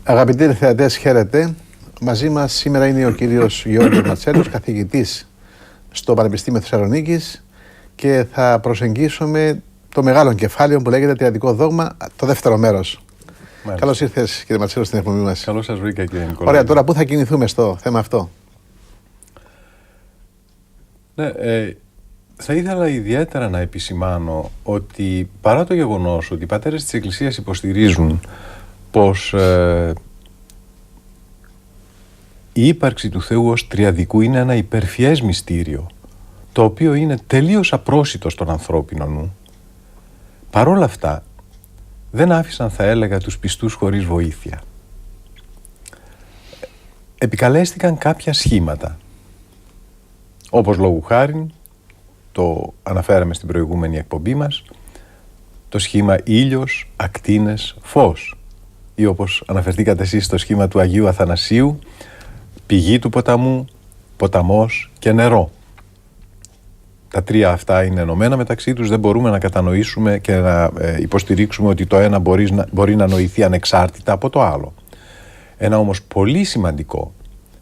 Αγαπητοί θεατές, χαίρετε. Μαζί μας σήμερα είναι ο κύριος Γιώργος Ματσέλος, καθηγητής στο Πανεπιστήμιο Θεσσαλονίκης, και θα προσεγγίσουμε το μεγάλο κεφάλαιο που λέγεται Τριαδικό Δόγμα, το δεύτερο μέρος. Καλώς ήρθες, κύριε Ματσέλο, στην εκπομπή μας. Καλώς σας βρήκα, κύριε Νικολάη. Ωραία, τώρα πού θα κινηθούμε στο θέμα αυτό? Ναι, θα ήθελα ιδιαίτερα να επισημάνω ότι παρά το γεγονός ότι οι πατέρες της Εκκλησίας υποστηρίζουν πως η ύπαρξη του Θεού ως τριαδικού είναι ένα υπερφιές μυστήριο, το οποίο είναι τελείως απρόσιτο στον ανθρώπινο νου, παρόλα αυτά δεν άφησαν, θα έλεγα, τους πιστούς χωρίς βοήθεια. Επικαλέστηκαν κάποια σχήματα, όπως λόγου χάριν, το αναφέραμε στην προηγούμενη εκπομπή μας, το σχήμα ήλιος, ακτίνες, φως, ή όπως αναφερθήκατε εσείς στο σχήμα του Αγίου Αθανασίου, πηγή του ποταμού, ποταμός και νερό. Τα τρία αυτά είναι ενωμένα μεταξύ τους, δεν μπορούμε να κατανοήσουμε και να υποστηρίξουμε ότι το ένα μπορεί να νοηθεί ανεξάρτητα από το άλλο. Ένα όμως πολύ σημαντικό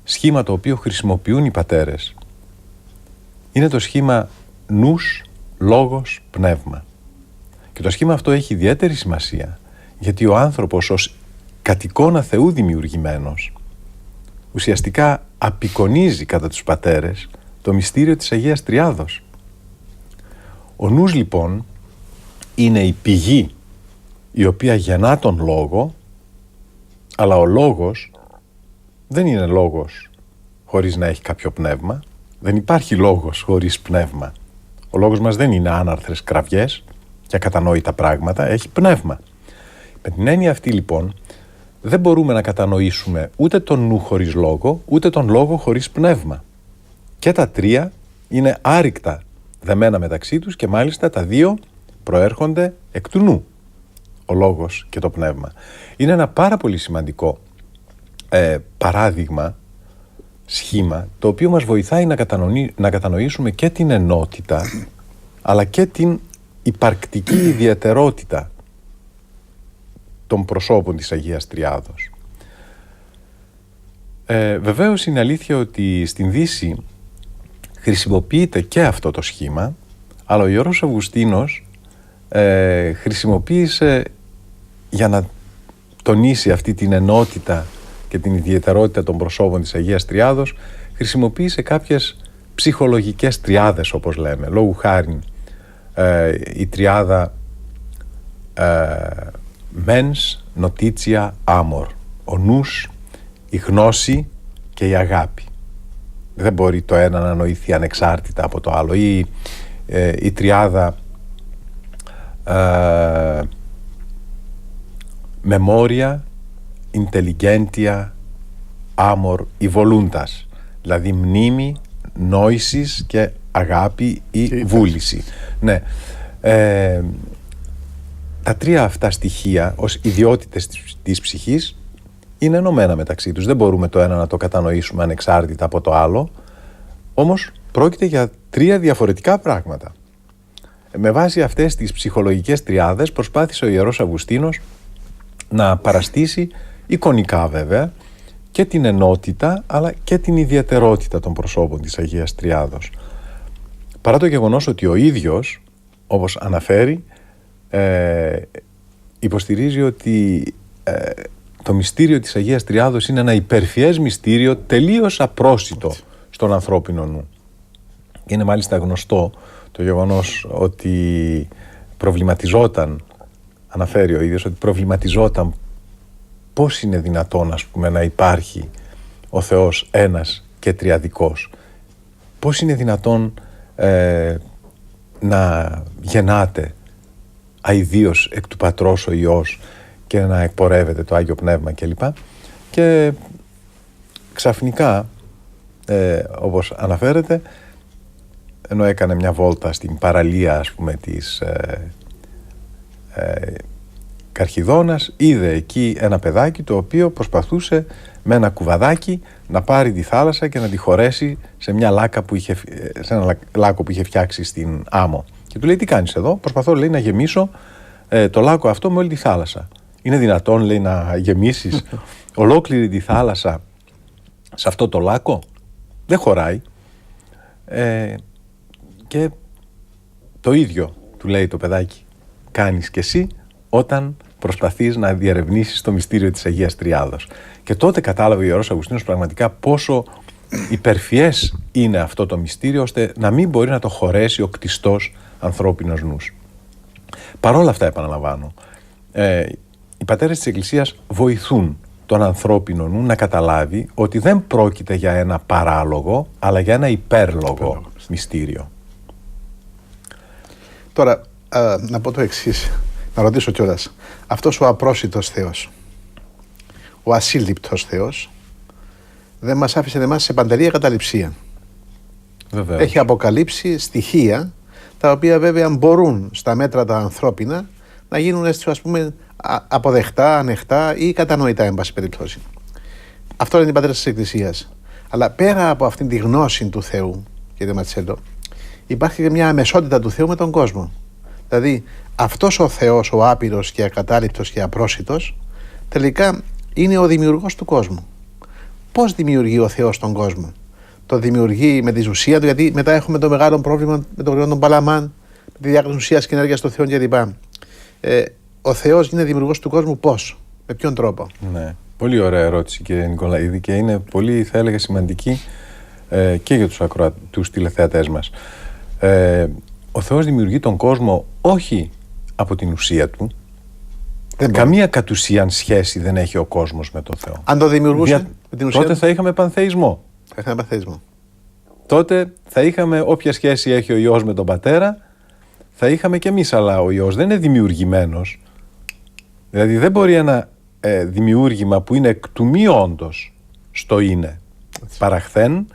σχήμα το οποίο χρησιμοποιούν οι πατέρες είναι το σχήμα νους, λόγος, πνεύμα. Και το σχήμα αυτό έχει ιδιαίτερη σημασία, γιατί ο άνθρωπος ως κατ' εικόνα Θεού δημιουργημένος ουσιαστικά απεικονίζει κατά τους πατέρες το μυστήριο της Αγίας Τριάδος. Ο νους λοιπόν είναι η πηγή η οποία γεννά τον λόγο, αλλά ο λόγος δεν είναι λόγος χωρίς να έχει κάποιο πνεύμα. Δεν υπάρχει λόγος χωρίς πνεύμα. Ο λόγος μας δεν είναι άναρθρες κραυγές και ακατανόητα πράγματα, έχει πνεύμα. Με την έννοια αυτή λοιπόν δεν μπορούμε να κατανοήσουμε ούτε τον νου χωρίς λόγο, ούτε τον λόγο χωρίς πνεύμα. Και τα τρία είναι άρρηκτα δεμένα μεταξύ τους και μάλιστα τα δύο προέρχονται εκ του νου, ο λόγος και το πνεύμα. Είναι ένα πάρα πολύ σημαντικό παράδειγμα, σχήμα, το οποίο μας βοηθάει να κατανοήσουμε και την ενότητα, αλλά και την υπαρκτική ιδιαιτερότητα των προσώπων της Αγίας Τριάδος. Βεβαίως είναι αλήθεια ότι στην Δύση χρησιμοποιείται και αυτό το σχήμα, αλλά ο Ιερός Αυγουστίνος χρησιμοποίησε, για να τονίσει αυτή την ενότητα και την ιδιαιτερότητα των προσώπων της Αγίας Τριάδος, χρησιμοποίησε κάποιες ψυχολογικές τριάδες, όπως λέμε. Λόγου χάριν η τριάδα mens, notitia, amor. Ο νους, η γνώση και η αγάπη. Δεν μπορεί το ένα να νοηθεί ανεξάρτητα από το άλλο. Ή η τριάδα memoria, intelligentia, amor ή voluntas. Δηλαδή μνήμη, νόησης και αγάπη ή βούληση. Ναι. Τα τρία αυτά στοιχεία ως ιδιότητες της ψυχής είναι ενωμένα μεταξύ τους. Δεν μπορούμε το ένα να το κατανοήσουμε ανεξάρτητα από το άλλο, όμως πρόκειται για τρία διαφορετικά πράγματα. Με βάση αυτές τις ψυχολογικές τριάδες προσπάθησε ο Ιερός Αυγουστίνος να παραστήσει, εικονικά βέβαια, και την ενότητα αλλά και την ιδιαιτερότητα των προσώπων της Αγίας Τριάδος. Παρά το γεγονός ότι ο ίδιος, όπως αναφέρει, υποστηρίζει ότι το μυστήριο της Αγίας Τριάδος είναι ένα υπερφιές μυστήριο τελείως απρόσιτο στον ανθρώπινο νου. Είναι μάλιστα γνωστό το γεγονός ότι προβληματιζόταν, αναφέρει ο ίδιος, ότι προβληματιζόταν πώς είναι δυνατόν, ας πούμε, να υπάρχει ο Θεός ένας και τριαδικός. πώς είναι δυνατόν να γεννάται αηδίως εκ του Πατρός ο Υιός και να εκπορεύεται το Άγιο Πνεύμα κλπ. Και ξαφνικά, όπως αναφέρεται, ενώ έκανε μια βόλτα στην παραλία, ας πούμε, της Καρχιδώνας, είδε εκεί ένα παιδάκι το οποίο προσπαθούσε με ένα κουβαδάκι να πάρει τη θάλασσα και να τη χωρέσει σε μια λάκα σε ένα λάκκο που είχε φτιάξει στην άμμο. Και του λέει: τι κάνεις εδώ? Προσπαθώ, λέει, να γεμίσω το λάκκο αυτό με όλη τη θάλασσα. Είναι δυνατόν, λέει, να γεμίσεις ολόκληρη τη θάλασσα σε αυτό το λάκκο? Δεν χωράει. Και το ίδιο του λέει το παιδάκι κάνεις και εσύ όταν προσπαθείς να διερευνήσεις το μυστήριο της Αγίας Τριάδος. Και τότε κατάλαβε ο Ιερός Αυγουστίνος πραγματικά πόσο υπερφιές είναι αυτό το μυστήριο, ώστε να μην μπορεί να το χωρέσει ο κτιστός ανθρώπινος νους. Παρόλα αυτά, επαναλαμβάνω, οι πατέρες της Εκκλησίας βοηθούν τον ανθρώπινο νου να καταλάβει ότι δεν πρόκειται για ένα παράλογο, αλλά για ένα υπέρλογο μυστήριο. Τώρα, να πω το εξής, να ρωτήσω κιόλας. Αυτός ο απρόσιτος Θεός, ο ασύλληπτος Θεός, δεν μας άφησε εμάς σε παντελή εγκαταλειψία. Βεβαίως. Έχει αποκαλύψει στοιχεία, τα οποία βέβαια μπορούν στα μέτρα τα ανθρώπινα να γίνουν, ας πούμε, αποδεκτά, ανεκτά ή κατανοητά, εν πάση περιπτώσει. Αυτό είναι οι πατέρες της Εκκλησίας. Αλλά πέρα από αυτήν τη γνώση του Θεού, κύριε Ματσέλο, υπάρχει και μια αμεσότητα του Θεού με τον κόσμο. Δηλαδή, αυτός ο Θεός, ο άπειρος και ακατάληπτος και απρόσιτος, τελικά είναι ο δημιουργός του κόσμου. Πώς δημιουργεί ο Θεός τον κόσμο? Το δημιουργεί με τη ουσία του, γιατί μετά έχουμε το μεγάλο πρόβλημα με τον γριόν Παλαμάν, με τη διάκριση ουσίας και ενέργειας των Θεών κλπ. Ο Θεός είναι δημιουργός του κόσμου πώς? Με ποιον τρόπο? Ναι. Πολύ ωραία ερώτηση, κύριε Νικολαίδη, και είναι πολύ, θα έλεγα, σημαντική και για τους τηλεθεατές μας. Ο Θεός δημιουργεί τον κόσμο όχι από την ουσία του. Καμία κατ' ουσίαν σχέση δεν έχει ο κόσμος με τον Θεό. Αν το δημιουργούσε με την ουσία τότε θα είχαμε πανθεϊσμό. Θα είχαμε πανθεϊσμό. Τότε θα είχαμε όποια σχέση έχει ο Υιός με τον Πατέρα, θα είχαμε κι εμείς, αλλά ο Υιός δεν είναι δημιουργημένος. Δηλαδή δεν μπορεί ένα δημιούργημα που είναι εκ του μη όντως στο είναι παραχθέν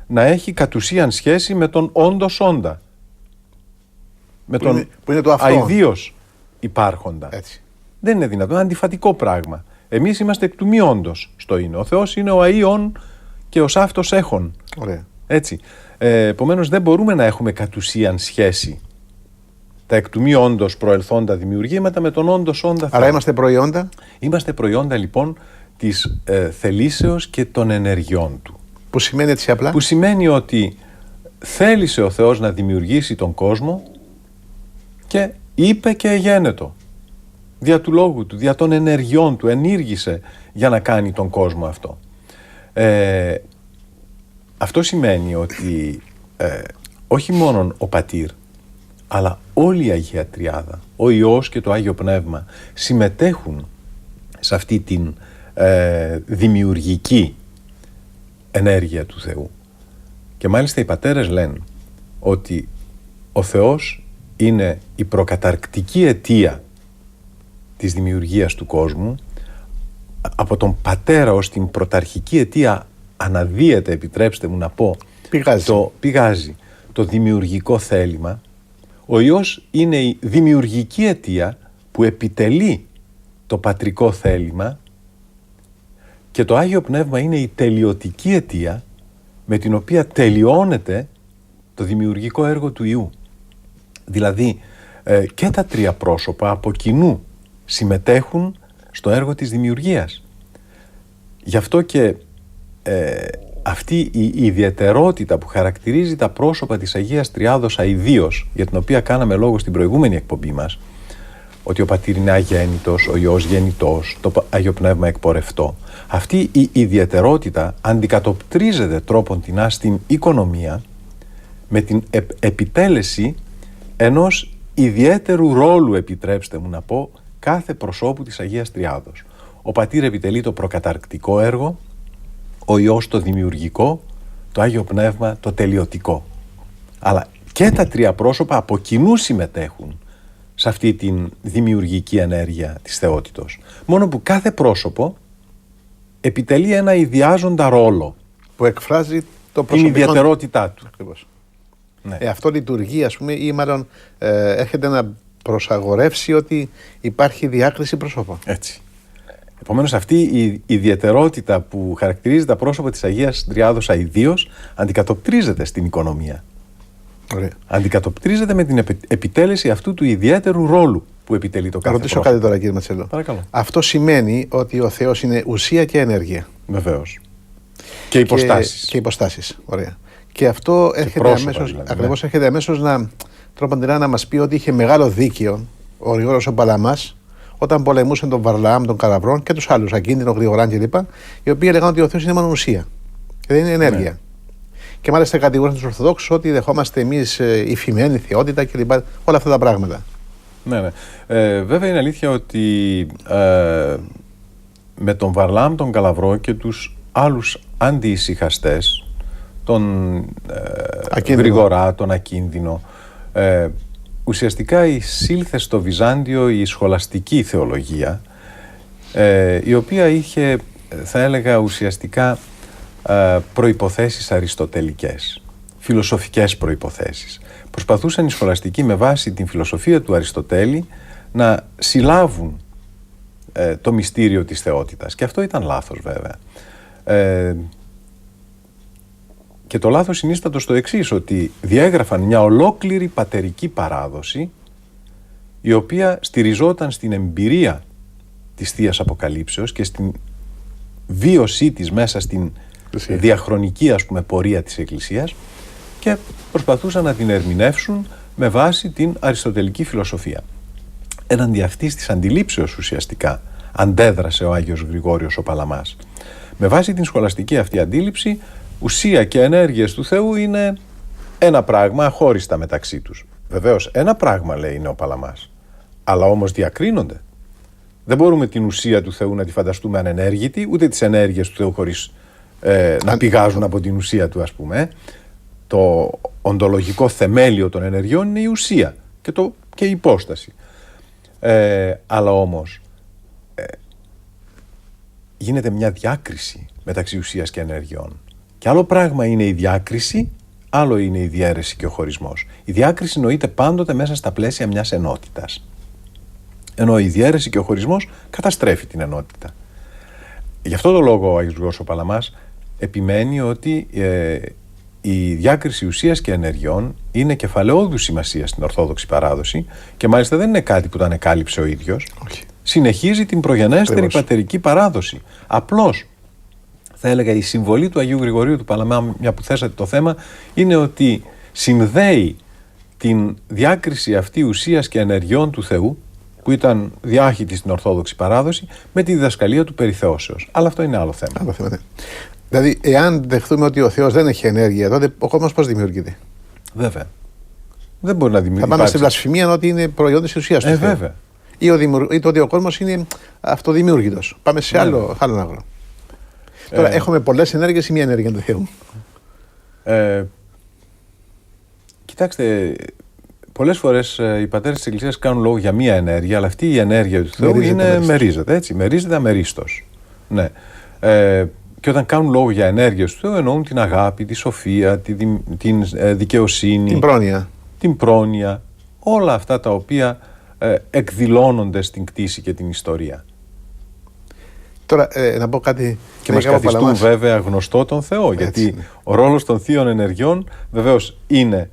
να έχει κατ' ουσίαν σχέση με τον όντως όντα. Με τον αηδίως υπάρχοντα. Έτσι. Δεν είναι δυνατόν, είναι αντιφατικό πράγμα. Εμείς είμαστε εκ του μη όντως στο είναι. Ο Θεός είναι ο αΐων και ο σάφτος έχων. Ωραία. Έτσι. Επομένως δεν μπορούμε να έχουμε κατ' ουσίαν σχέση τα εκ του μη όντως προελθόντα δημιουργήματα με τον όντως όντα Θεό. Άρα είμαστε προϊόντα. Είμαστε προϊόντα λοιπόν της θελήσεως και των ενεργειών του. Που σημαίνει έτσι απλά? Που σημαίνει ότι θέλησε ο Θεός να δημιουργήσει τον κόσμο και είπε και εγένετο. Δια του λόγου του, δια των ενεργειών του, ενήργησε για να κάνει τον κόσμο αυτό. Αυτό σημαίνει ότι όχι μόνον ο Πατήρ, αλλά όλη η Αγία Τριάδα, ο Υιός και το Άγιο Πνεύμα συμμετέχουν σε αυτή την δημιουργική ενέργεια του Θεού. Και μάλιστα οι πατέρες λένε ότι ο Θεός είναι η προκαταρκτική αιτία της δημιουργίας του κόσμου. Από τον Πατέρα ως την πρωταρχική αιτία αναδύεται, επιτρέψτε μου να πω, πηγάζει το δημιουργικό θέλημα. Ο Υιός είναι η δημιουργική αιτία που επιτελεί το πατρικό θέλημα και το Άγιο Πνεύμα είναι η τελειωτική αιτία με την οποία τελειώνεται το δημιουργικό έργο του Υιού. Δηλαδή και τα τρία πρόσωπα από κοινού συμμετέχουν στο έργο της δημιουργίας. Γι' αυτό και αυτή η ιδιαιτερότητα που χαρακτηρίζει τα πρόσωπα της Αγίας Τριάδος αηδίως, για την οποία κάναμε λόγο στην προηγούμενη εκπομπή μας, ότι ο Πατήρ είναι αγέννητος, ο Υιός γεννητός, το Άγιο Πνεύμα εκπορευτό. Αυτή η ιδιαιτερότητα αντικατοπτρίζεται τρόποντινά στην οικονομία με την επιτέλεση ενός ιδιαίτερου ρόλου, επιτρέψτε μου να πω, κάθε προσώπου της Αγίας Τριάδος. Ο Πατήρ επιτελεί το προκαταρκτικό έργο, ο Υιός το δημιουργικό, το Άγιο Πνεύμα, το τελειωτικό. Αλλά και τα τρία πρόσωπα από κοινού συμμετέχουν σε αυτή την δημιουργική ενέργεια της θεότητος. Μόνο που κάθε πρόσωπο επιτελεί ένα ιδιάζοντα ρόλο που εκφράζει το την ιδιαιτερότητά του. Ακριβώς. Ναι. Αυτό λειτουργεί, ας πούμε, ή μάλλον έρχεται να προσαγορεύσει ότι υπάρχει διάκριση προσώπων. Έτσι. Επομένως, αυτή η ιδιαιτερότητα που χαρακτηρίζει τα πρόσωπα της Αγίας Τριάδος αηδίως αντικατοπτρίζεται στην οικονομία. Ωραία. Αντικατοπτρίζεται με την επιτέλεση αυτού του ιδιαίτερου ρόλου που επιτελεί το κάθε πρόσωπο. Θα ρωτήσω κάτι τώρα, κύριε Ματσέλο. Παρακαλώ. Αυτό σημαίνει ότι ο Θεός είναι ουσία και ενέργεια. Βεβαίως. Και υποστάσεις. Και υποστάσεις. Ωραία. Και αυτό έρχεται αμέσως, δηλαδή, ακριβώς έρχεται αμέσως να μας πει ότι είχε μεγάλο δίκαιο ο Γρηγόριος ο Παλαμάς όταν πολεμούσαν τον Βαρλαάμ, τον Καλαβρών και τους άλλους, Ακίνδυνο, Γρηγοράν κλπ. Οι οποίοι έλεγαν ότι ο Θεός είναι μόνο ουσία και δεν είναι ενέργεια. Ναι. Και μάλιστα κατηγορούν τους Ορθοδόξους ότι δεχόμαστε εμείς υφημένη θεότητα κλπ. Όλα αυτά τα πράγματα. Ναι, ναι. Βέβαια είναι αλήθεια ότι με τον Βαρλαάμ, τον Καλαβρό και τους άλλους αντιησυχαστές, τον Γρηγορά, τον Ακίνδυνο, ουσιαστικά εισήλθε στο Βυζάντιο η σχολαστική θεολογία, η οποία είχε, θα έλεγα, ουσιαστικά προϋποθέσεις αριστοτελικές, φιλοσοφικές προϋποθέσεις. Προσπαθούσαν οι σχολαστικοί με βάση την φιλοσοφία του Αριστοτέλη να συλλάβουν το μυστήριο της θεότητας. Και αυτό ήταν λάθος, βέβαια. Και το λάθος συνίστατο στο εξής, ότι διέγραφαν μια ολόκληρη πατερική παράδοση, η οποία στηριζόταν στην εμπειρία της Θείας Αποκαλύψεως και στην βίωσή της μέσα στην διαχρονική, ας πούμε, πορεία της Εκκλησίας, και προσπαθούσαν να την ερμηνεύσουν με βάση την αριστοτελική φιλοσοφία. Έναντι αυτής της αντιλήψεως ουσιαστικά αντέδρασε ο Άγιος Γρηγόριος ο Παλαμάς. Με βάση την σχολαστική αυτή αντίληψη, ουσία και ενέργειες του Θεού είναι ένα πράγμα αχώριστα μεταξύ τους. Βεβαίως, ένα πράγμα, λέει, είναι ο Παλαμάς, αλλά όμως διακρίνονται. Δεν μπορούμε την ουσία του Θεού να τη φανταστούμε ανενέργητη, ούτε τις ενέργειες του Θεού χωρίς να πηγάζουν από την ουσία του, ας πούμε. Το οντολογικό θεμέλιο των ενεργειών είναι η ουσία και η υπόσταση. Αλλά όμως γίνεται μια διάκριση μεταξύ ουσίας και ενεργειών. Και άλλο πράγμα είναι η διάκριση, άλλο είναι η διαίρεση και ο χωρισμός. Η διάκριση νοείται πάντοτε μέσα στα πλαίσια μιας ενότητας. Ενώ η διαίρεση και ο χωρισμός καταστρέφει την ενότητα. Γι' αυτό το λόγο ο Άγιος Γρηγόριος ο Παλαμάς επιμένει ότι η διάκριση ουσίας και ενεργειών είναι κεφαλαιόδους σημασία στην Ορθόδοξη παράδοση και μάλιστα δεν είναι κάτι που το ανεκάλυψε ο ίδιος. Όχι. Συνεχίζει την προγενέστερη πατερική παράδοση. Απλώς, θα έλεγα, η συμβολή του Αγίου Γρηγορίου του Παλαμά, μια που θέσατε το θέμα, είναι ότι συνδέει την διάκριση αυτή ουσίας και ενεργειών του Θεού, που ήταν διάχυτη στην Ορθόδοξη παράδοση, με τη διδασκαλία του περιθεώσεως. Αλλά αυτό είναι άλλο θέμα. Άλλο θέμα, ναι. Δηλαδή, εάν δεχθούμε ότι ο Θεός δεν έχει ενέργεια, τότε ο κόσμος πώς δημιουργείται? Βέβαια. Δεν μπορεί να δημιουργήσει. Θα πάμε στη βλασφημία ότι είναι προϊόν της ουσίας του Θεού. Βέβαια. Ή το ότι ο κόσμος είναι αυτοδημιούργητος. Πάμε σε άλλο άγρο. Τώρα, έχουμε πολλές ενέργειες ή μία ενέργεια του Θεού? Κοιτάξτε, πολλές φορές οι πατέρες της Εκκλησίας κάνουν λόγο για μία ενέργεια, αλλά αυτή η ενέργεια του Θεού μερίζεται, έτσι, μερίζεται αμερίστως. Ναι. Και όταν κάνουν λόγο για ενέργειες του Θεού, εννοούν την αγάπη, τη σοφία, την δικαιοσύνη, την πρόνοια, όλα αυτά τα οποία εκδηλώνονται στην κτήση και την ιστορία. Τώρα, να πω κάτι. Και μας καθιστούν βέβαια γνωστό τον Θεό, γιατί ο ρόλος των θείων ενεργειών βεβαίως είναι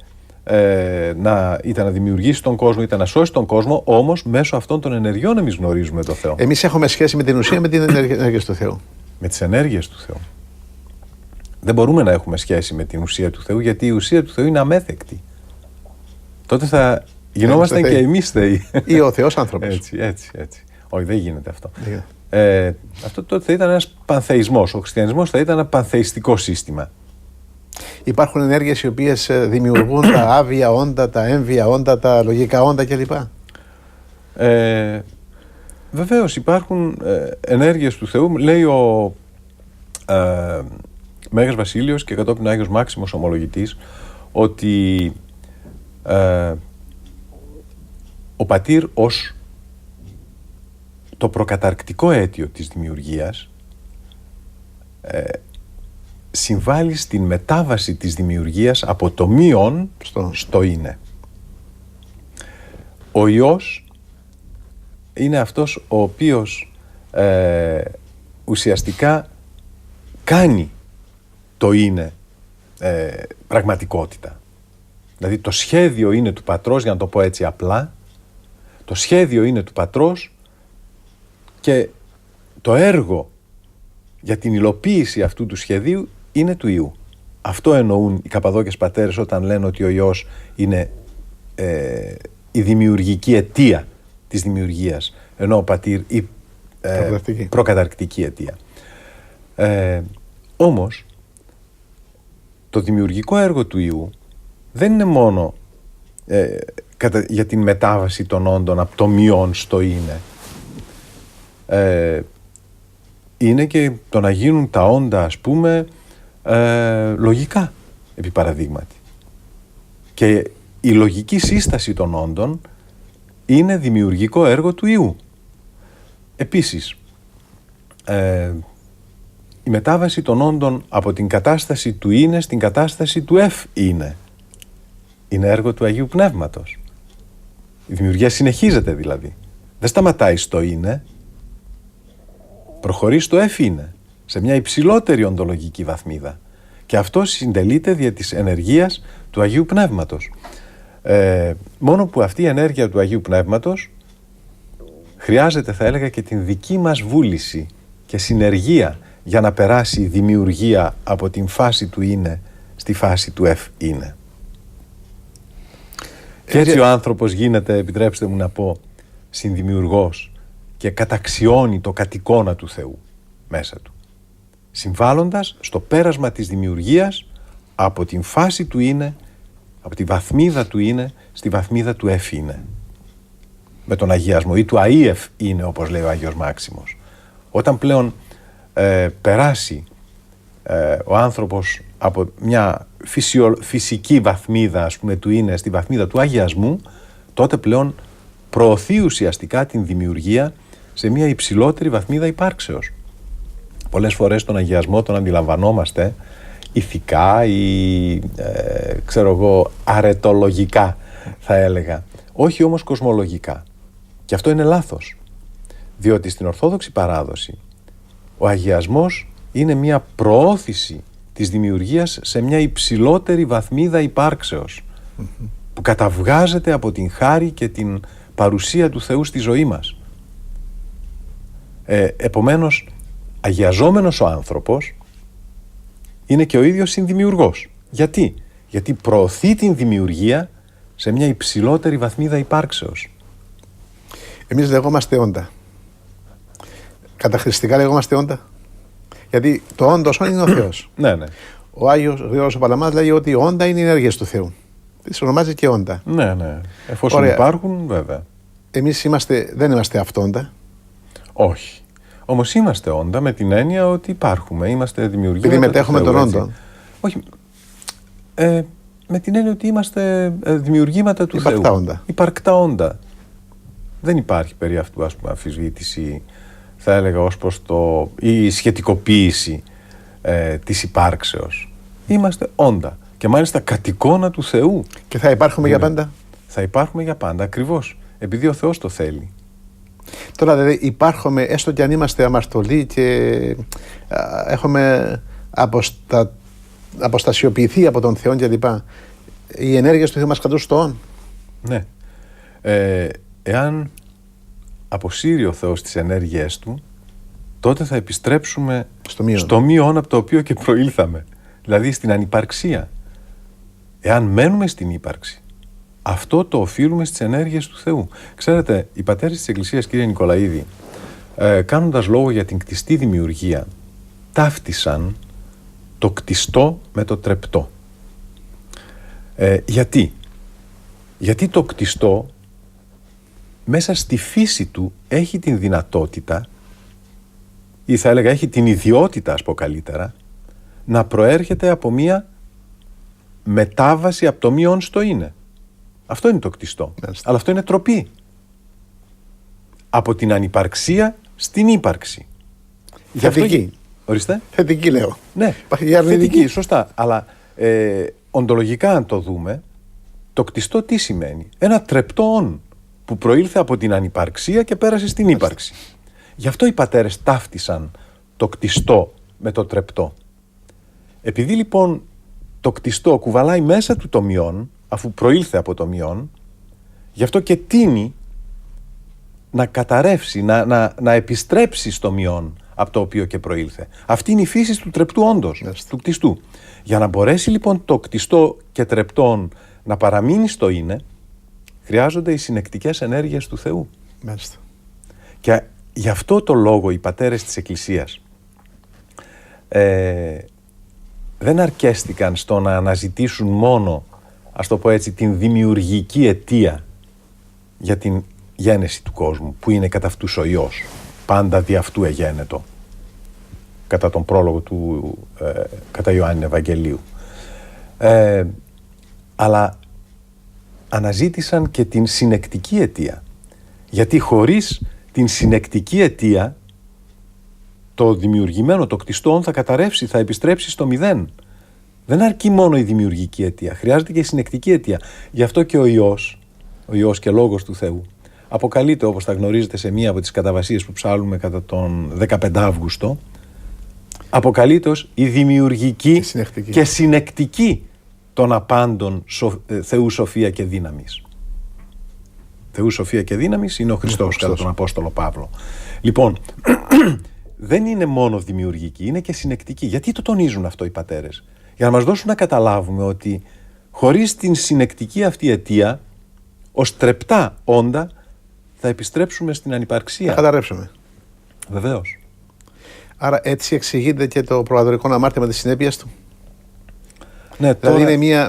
είτε να δημιουργήσει τον κόσμο είτε να σώσει τον κόσμο, όμως μέσω αυτών των ενεργειών εμείς γνωρίζουμε τον Θεό. Εμείς έχουμε σχέση με την ουσία, με την ενέργεια του Θεού. Με τις ενέργειες του Θεού. Δεν μπορούμε να έχουμε σχέση με την ουσία του Θεού, γιατί η ουσία του Θεού είναι αμέθεκτη. Τότε θα γινόμασταν και εμείς θεοί. Ή ο Θεός άνθρωπος. Έτσι. Όχι, δεν γίνεται αυτό. Αυτό τότε θα ήταν ένας πανθεϊσμός. Ο χριστιανισμός θα ήταν ένα πανθεϊστικό σύστημα. Υπάρχουν ενέργειες οι οποίες δημιουργούν τα άβια όντα, τα έμβια όντα, τα λογικά όντα κλπ. Βεβαίως υπάρχουν ενέργειες του Θεού. Λέει Μέγας Βασίλειος και κατόπιν Άγιος Μάξιμος Ομολογητής, ότι ο πατήρ ως το προκαταρκτικό αίτιο της δημιουργίας συμβάλλει στην μετάβαση της δημιουργίας από το μείον στο είναι. Ο Υιός είναι αυτός ο οποίος ουσιαστικά κάνει το είναι πραγματικότητα. Δηλαδή το σχέδιο είναι του πατρός, για να το πω έτσι απλά, το σχέδιο είναι του πατρός και το έργο για την υλοποίηση αυτού του σχεδίου είναι του Υιού. Αυτό εννοούν οι Καπαδόκες πατέρες όταν λένε ότι ο Υιός είναι η δημιουργική αιτία της δημιουργίας, ενώ ο πατήρ η προκαταρκτική αιτία. Όμως, το δημιουργικό έργο του Υιού δεν είναι μόνο για την μετάβαση των όντων από το μειόν στο είναι. Είναι και το να γίνουν τα όντα, ας πούμε, λογικά, επί παραδείγματι. Και η λογική σύσταση των όντων είναι δημιουργικό έργο του Υιού. Επίσης, η μετάβαση των όντων από την κατάσταση του είναι στην κατάσταση του είναι έργο του Αγίου Πνεύματος. Η δημιουργία συνεχίζεται δηλαδή. Δεν σταματάει στο είναι, προχωρεί στο είναι, σε μια υψηλότερη οντολογική βαθμίδα. Και αυτό συντελείται δια της ενεργείας του Αγίου Πνεύματος. Μόνο που αυτή η ενέργεια του Αγίου Πνεύματος χρειάζεται, θα έλεγα, και την δική μας βούληση και συνεργία για να περάσει η δημιουργία από την φάση του είναι στη φάση του είναι. Και έτσι ο άνθρωπος γίνεται, επιτρέψτε μου να πω, συνδημιουργός και καταξιώνει το κατ' του Θεού μέσα του, συμβάλλοντας στο πέρασμα της δημιουργίας από την φάση του είναι, από τη βαθμίδα του είναι στη βαθμίδα του είναι, με τον αγιασμό, ή του αΐεφ είναι, όπως λέει ο Άγιος Μάξιμος. Όταν πλέον περάσει ο άνθρωπος από μια φυσική βαθμίδα, ας πούμε, του είναι στη βαθμίδα του αγιασμού, τότε πλέον προωθεί ουσιαστικά την δημιουργία σε μια υψηλότερη βαθμίδα υπάρξεως. Πολλές φορές τον αγιασμό τον αντιλαμβανόμαστε ηθικά ή ξέρω εγώ αρετολογικά, θα έλεγα, όχι όμως κοσμολογικά. Και αυτό είναι λάθος, διότι στην Ορθόδοξη παράδοση ο αγιασμός είναι μια προώθηση της δημιουργίας σε μια υψηλότερη βαθμίδα υπάρξεως, που καταβγάζεται από την χάρη και την παρουσία του Θεού στη ζωή μας. Επομένως, αγιαζόμενος ο άνθρωπος είναι και ο ίδιος συνδημιουργός. Γιατί? Γιατί προωθεί την δημιουργία σε μια υψηλότερη βαθμίδα υπάρξεως. Εμείς λεγόμαστε όντα. Καταχρηστικά λεγόμαστε όντα. Γιατί το όντος είναι ο Θεός. Ναι. Ο Άγιος Γρηγόριος ο Παλαμάς λέει ότι όντα είναι οι ενέργειες του Θεού. Τις ονομάζει και όντα. Ναι. Εφόσον υπάρχουν, βέβαια. Εμείς δεν είμαστε αυτόντα. Όχι. Όμως είμαστε όντα με την έννοια ότι υπάρχουμε. Είμαστε δημιουργήματα. Επειδή μετέχουμε τον όντο. Όχι. Με την έννοια ότι είμαστε δημιουργήματα του Υπαρκτά Θεού. Όντα. Υπαρκτά όντα. Δεν υπάρχει περί αυτού, ας πούμε, αμφισβήτηση, θα έλεγα, ως προς η σχετικοποίηση της υπάρξεως. Είμαστε όντα. Και μάλιστα κατ' εικόνα του Θεού. Και θα υπάρχουμε για πάντα. Θα υπάρχουμε για πάντα, ακριβώς. Επειδή ο Θεός το θέλει. Τώρα δηλαδή υπάρχουμε, έστω και αν είμαστε αμαρτωλοί και έχουμε αποστασιοποιηθεί από τον Θεό κλπ. Οι ενέργειες του Θεού μας κρατούν στο όν. Ναι. Εάν αποσύρει ο Θεός τις ενέργειές του, τότε θα επιστρέψουμε στο μείον από το οποίο και προήλθαμε. Δηλαδή στην ανυπαρξία. Εάν μένουμε στην ύπαρξη, αυτό το οφείλουμε στις ενέργειες του Θεού. Ξέρετε, οι πατέρες της Εκκλησίας, κύριε Νικολαίδη, κάνοντας λόγο για την κτιστή δημιουργία, ταύτισαν το κτιστό με το τρεπτό. Γιατί το κτιστό μέσα στη φύση του έχει την δυνατότητα, ή θα έλεγα έχει την ιδιότητα, ας πω καλύτερα, να προέρχεται από μία μετάβαση από το μειον στο είναι. Αυτό είναι το κτιστό. Αλλά αυτό είναι τροπή. Από την ανυπαρξία στην ύπαρξη. Θετική. Ορίστε. Θετική λέω. Ναι, θετική, σωστά. Αλλά οντολογικά αν το δούμε, το κτιστό τι σημαίνει? Ένα τρεπτό όν που προήλθε από την ανυπαρξία και πέρασε στην ύπαρξη. Γι' αυτό οι πατέρες ταύτισαν το κτιστό με το τρεπτό. Επειδή λοιπόν το κτιστό κουβαλάει μέσα του το μειόν, αφού προήλθε από το μειόν, γι' αυτό και τείνει να καταρρεύσει, να επιστρέψει στο μειόν από το οποίο και προήλθε. Αυτή είναι η φύση του τρεπτού όντως, του κτιστού. Για να μπορέσει λοιπόν το κτιστό και τρεπτόν να παραμείνει στο είναι, χρειάζονται οι συνεκτικές ενέργειες του Θεού. Μάλιστα. Και γι' αυτό το λόγο οι πατέρες της Εκκλησίας δεν αρκέστηκαν στο να αναζητήσουν μόνο, ας το πω έτσι, την δημιουργική αιτία για την γένεση του κόσμου, που είναι κατά αυτούς ο Υιός. Πάντα δι' αυτού εγένετο, κατά τον πρόλογο του κατά Ιωάννη Ευαγγελίου. Αλλά αναζήτησαν και την συνεκτική αιτία. Γιατί χωρίς την συνεκτική αιτία, το δημιουργημένο, το κτιστόν θα καταρρεύσει, θα επιστρέψει στο μηδέν. Δεν αρκεί μόνο η δημιουργική αιτία, χρειάζεται και η συνεκτική αιτία. Γι' αυτό και ο Υιός και Λόγος του Θεού, αποκαλείται, όπως θα γνωρίζετε σε μία από τις καταβασίες που ψάλλουμε κατά τον 15 Αύγουστο, αποκαλείται ως η δημιουργική και συνεκτική των απάντων Θεού σοφία και δύναμης. Θεού σοφία και δύναμης είναι ο Χριστός κατά τον Απόστολο Παύλο. Λοιπόν, δεν είναι μόνο δημιουργική, είναι και συνεκτική. Γιατί το τονίζουν αυτό οι πατέρες? Για να μας δώσουν να καταλάβουμε ότι χωρίς την συνεκτική αυτή αιτία, ως τρεπτά όντα, θα επιστρέψουμε στην ανυπαρξία. Θα καταρρεύσουμε. Βεβαίως. Άρα έτσι εξηγείται και το προαδρικό αμάρτημα της συνέπειας του. Ναι, δηλαδή είναι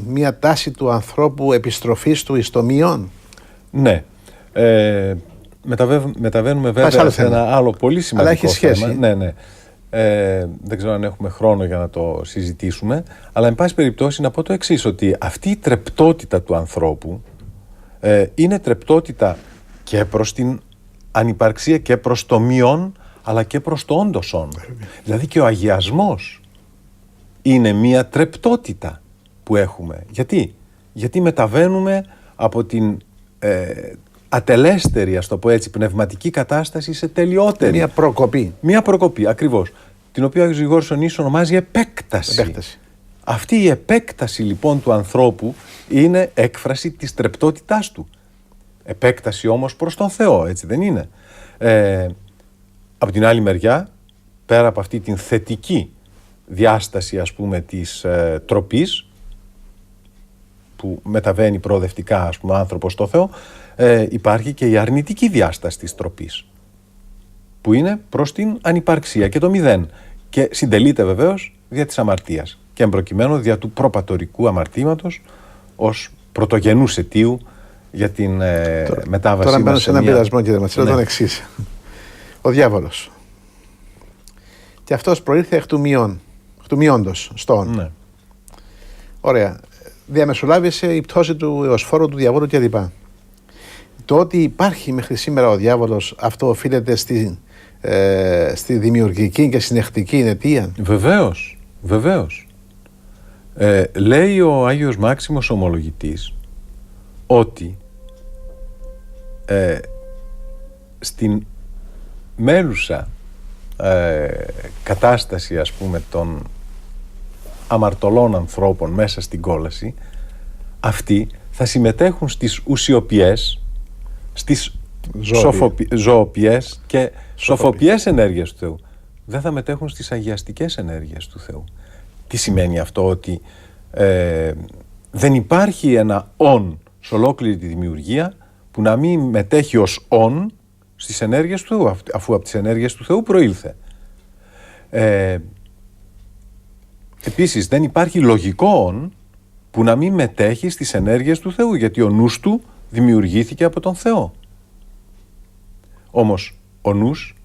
μια τάση του ανθρώπου επιστροφής του εις το μειόν. Ναι. Μεταβαίνουμε βέβαια σε ένα άλλο πολύ σημαντικό αλλά έχει σχέση. θέμα. Ναι. Δεν ξέρω αν έχουμε χρόνο για να το συζητήσουμε, αλλά εν πάση περιπτώσει να πω το εξής, ότι αυτή η τρεπτότητα του ανθρώπου είναι τρεπτότητα και προς την ανυπαρξία και προς το μειόν, αλλά και προς το όντως όν. Δηλαδή και ο αγιασμός είναι μια τρεπτότητα που έχουμε. Γιατί μεταβαίνουμε από την ατελέστερη, ας το πω έτσι, πνευματική κατάσταση σε τελειότερη. Μια προκοπή, ακριβώς. Την οποία ο Γρηγόρης ο Νήσος ονομάζει επέκταση. Αυτή η επέκταση λοιπόν του ανθρώπου είναι έκφραση της τρεπτότητάς του. Επέκταση όμως προς τον Θεό, έτσι δεν είναι? Από την άλλη μεριά, πέρα από αυτή την θετική διάσταση, ας πούμε, της τροπής, που μεταβαίνει προοδευτικά, ας πούμε, ο άνθρωπος στο Θεό, υπάρχει και η αρνητική διάσταση της τροπής, που είναι προς την ανυπαρξία και το μηδέν, και συντελείται βεβαίως δια της αμαρτίας και εμπροκειμένου δια του προπατορικού αμαρτήματος ως πρωτογενούς αιτίου για την μετάβαση. Τώρα μπαίνω σε έναν πειρασμό, κύριε Ματσέλο, τον εξής. Ο διάβολος. Και αυτός προήρθε εκ του μειόντος, στον. Ναι. Ωραία. Διαμεσολάβησε η πτώση του εωσφόρου του διαβόλου κλπ. Το ότι υπάρχει μέχρι σήμερα ο διάβολος, αυτό οφείλεται στη δημιουργική και συνεχτική αιτία. Βεβαίως. Λέει ο Άγιος Μάξιμος Ομολογητής ότι στην μέλουσα κατάσταση, ας πούμε, των αμαρτωλών ανθρώπων μέσα στην κόλαση, αυτοί θα συμμετέχουν στις ουσιοποιές, στις ζωοποιές και σοφοποιές ενέργειες του Θεού. Δεν θα μετέχουν στις αγιαστικές ενέργειες του Θεού. Τι σημαίνει αυτό? Ότι δεν υπάρχει ένα «ον» σε ολόκληρη τη δημιουργία που να μην μετέχει ως «ον» στις ενέργειες του Θεού, αφού από τις ενέργειες του Θεού προήλθε. Επίσης δεν υπάρχει λογικό «ον» που να μην μετέχει στις ενέργειες του Θεού, γιατί ο νους του δημιουργήθηκε από τον Θεό. Όμως ο νους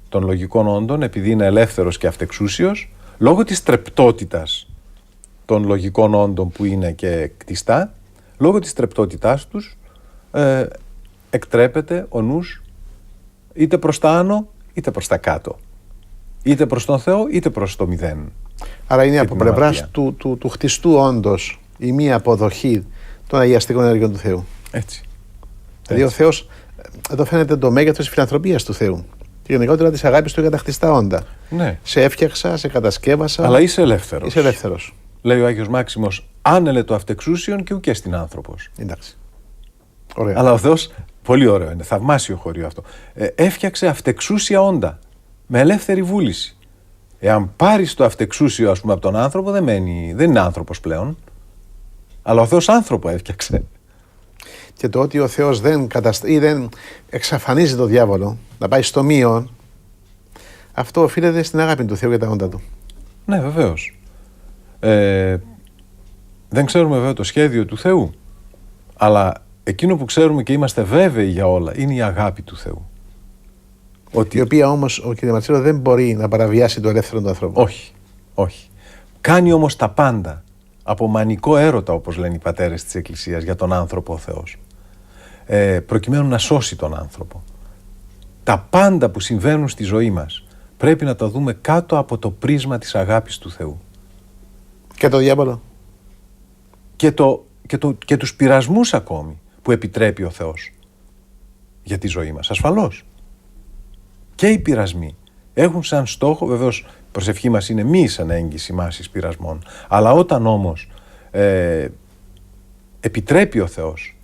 των λογικών όντων, επειδή είναι ελεύθερος και αυτεξούσιος, λόγω της τρεπτότητας των λογικών όντων που είναι και κτιστά, λόγω της τρεπτότητάς τους εκτρέπεται ο νους είτε προς τα άνω είτε προς τα κάτω, είτε προς τον Θεό είτε προς το μηδέν. Άρα είναι από πλευράς του χτιστού όντως η μία αποδοχή των αγιαστικών ενεργειών του Θεού. Έτσι. Δηλαδή ο Θεός, εδώ φαίνεται το μέγεθος της φιλανθρωπίας του Θεού και γενικότερα της αγάπης του για τα χτιστά όντα. Ναι. Σε έφτιαξα, σε κατασκεύασα. Αλλά είσαι ελεύθερος. Είσαι ελεύθερος. Λέει ο Άγιος Μάξιμος, άνελε το αυτεξούσιον και ουκέ στην άνθρωπος. Εντάξει. Ωραία. Αλλά ο Θεός, πολύ ωραίο είναι, θαυμάσιο χωρίο αυτό. Έφτιαξε αυτεξούσια όντα, με ελεύθερη βούληση. Εάν πάρεις το αυτεξούσιο, ας πούμε, από τον άνθρωπο, δεν είναι άνθρωπος πλέον. Αλλά ο Θεός άνθρωπο έφτιαξε. Και το ότι ο Θεός δεν εξαφανίζει το διάβολο, να πάει στο μείον, αυτό οφείλεται στην αγάπη του Θεού για τα όντα του. Ναι, βεβαίως. Δεν ξέρουμε βέβαια το σχέδιο του Θεού, αλλά εκείνο που ξέρουμε και είμαστε βέβαιοι για όλα είναι η αγάπη του Θεού. Η οποία όμως ο κ. Μαρτσέλο δεν μπορεί να παραβιάσει το ελεύθερο του ανθρώπου. Όχι, όχι. Κάνει όμως τα πάντα από μανικό έρωτα, όπως λένε οι πατέρες της Εκκλησίας, για τον άνθρωπο ο Θεός, προκειμένου να σώσει τον άνθρωπο. Τα πάντα που συμβαίνουν στη ζωή μας πρέπει να τα δούμε κάτω από το πρίσμα της αγάπης του Θεού. Και το διάβολο. Και τους πειρασμούς ακόμη που επιτρέπει ο Θεός για τη ζωή μας. Ασφαλώς. Και οι πειρασμοί έχουν σαν στόχο, βεβαίως η προσευχή μας είναι μη σαν έγκυση μάσης πειρασμών, αλλά όταν όμως επιτρέπει ο Θεός